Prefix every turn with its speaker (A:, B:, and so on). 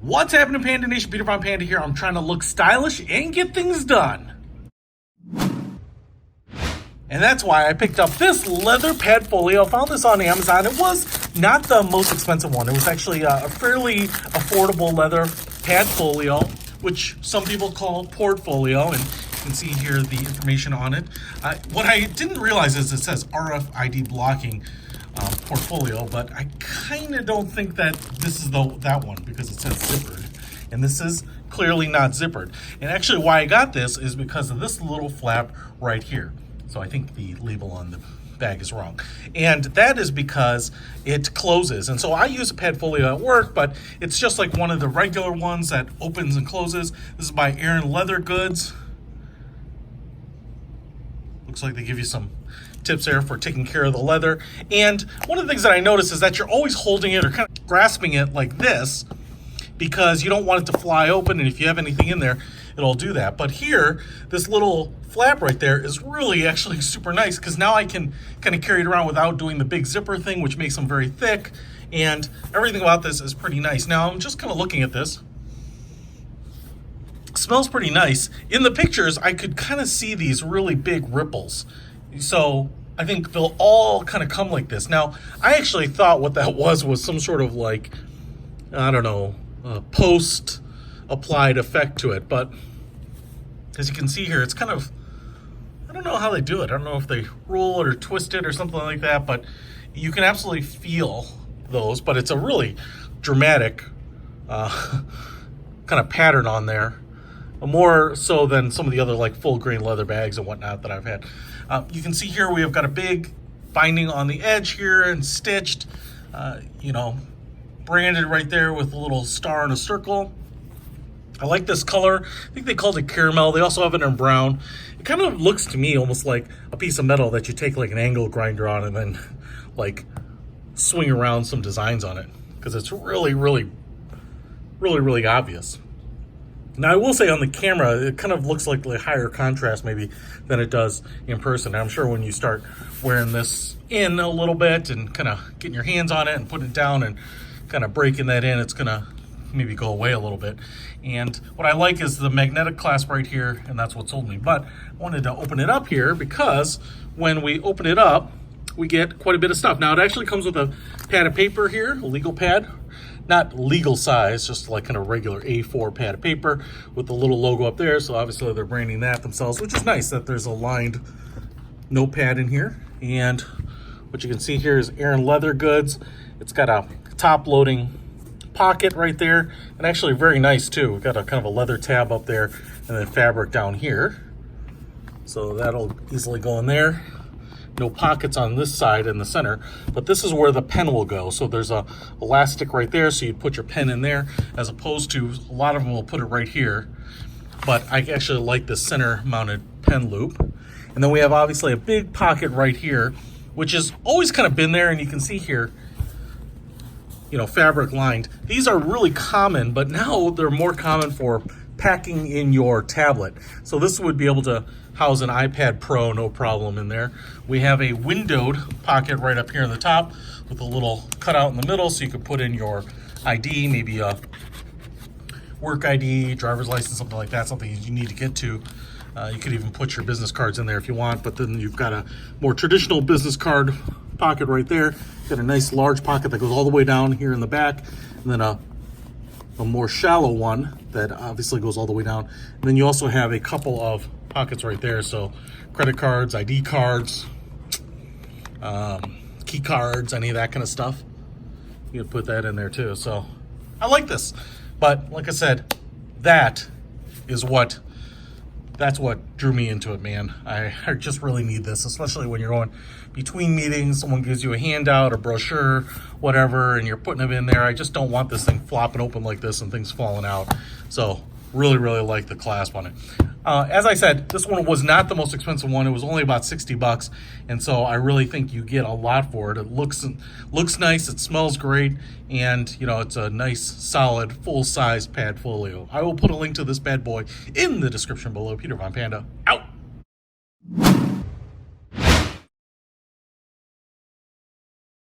A: What's happening, Panda Nation? Peter von Panda here. I'm trying to look stylish and get things done. And that's why I picked up this leather Padfolio. I found this on Amazon. It was not the most expensive one. It was actually a fairly affordable leather Padfolio, which some people call Portfolio. And you can see here the information on it. What I didn't realize is it says Rfid Blocking Portfolio, but I kind of don't think that this is that one because it says zippered, and this is clearly not zippered. And actually why I got this is because of this little flap right here. So I think the label on the bag is wrong, and that is because it closes. And so I use a Padfolio at work, but it's just like one of the regular ones that opens and closes. This is by Aaron Leather Goods. Looks like they give you some tips there for taking care of the leather. And one of the things that I noticed is that you're always holding it or kind of grasping it like this because you don't want it to fly open, and if you have anything in there, it'll do that. But here, this little flap right there is really actually super nice because now I can kind of carry it around without doing the big zipper thing, which makes them very thick, and everything about this is pretty nice. Now, I'm just kind of looking at this. It smells pretty nice. In the pictures, I could kind of see these really big ripples. So I think they'll all kind of come like this. Now, I actually thought what that was some sort of like, I don't know, post-applied effect to it. But as you can see here, it's kind of, I don't know how they do it. I don't know if they roll it or twist it or something like that, but you can absolutely feel those. But it's a really dramatic kind of pattern on there. More so than some of the other like full grain leather bags and whatnot that I've had. You can see here we have got a big binding on the edge here and stitched, branded right there with a little star and a circle. I like this color. I think they called it caramel. They also have it in brown. It kind of looks to me almost like a piece of metal that you take like an angle grinder on and then like swing around some designs on it, because it's really, really, really, really obvious. Now, I will say on the camera, it kind of looks like higher contrast maybe than it does in person. I'm sure when you start wearing this in a little bit and kind of getting your hands on it and putting it down and kind of breaking that in, it's going to maybe go away a little bit. And what I like is the magnetic clasp right here, and that's what sold me. But I wanted to open it up here because when we open it up, we get quite a bit of stuff. Now, it actually comes with a pad of paper here, a legal pad. Not legal size, just like kind of regular A4 pad of paper with the little logo up there. So obviously they're branding that themselves, which is nice that there's a lined notepad in here. And what you can see here is Aaron Leather Goods. It's got a top loading pocket right there, and actually very nice too. We've got a kind of a leather tab up there and then fabric down here. So that'll easily go in there. No pockets on this side in the center, but this is where the pen will go. So there's a elastic right there, so you put your pen in there, as opposed to a lot of them will put it right here. But I actually like the center mounted pen loop. And then we have obviously a big pocket right here, which has always kind of been there, and you can see here, fabric lined. These are really common, but now they're more common for packing in your tablet. So this would be able to house an iPad Pro, no problem in there. We have a windowed pocket right up here in the top with a little cutout in the middle, so you could put in your ID, maybe a work ID, driver's license, something like that, something you need to get to. You could even put your business cards in there if you want, but then you've got a more traditional business card pocket right there. Got a nice large pocket that goes all the way down here in the back, and then a more shallow one that obviously goes all the way down. And then you also have a couple of pockets right there, so credit cards, ID cards, key cards, any of that kind of stuff. You can put that in there too. So I like this, but like I said, that's what drew me into it, man. I just really need this, especially when you're going between meetings, someone gives you a handout, a brochure, whatever, and you're putting them in there. I just don't want this thing flopping open like this and things falling out. So really, really like the clasp on it. As I said, this one was not the most expensive one. It was only about 60 bucks. And so I really think you get a lot for it. It looks nice. It smells great. And, it's a nice, solid, full-size Padfolio. I will put a link to this bad boy in the description below. Peter von Panda, out.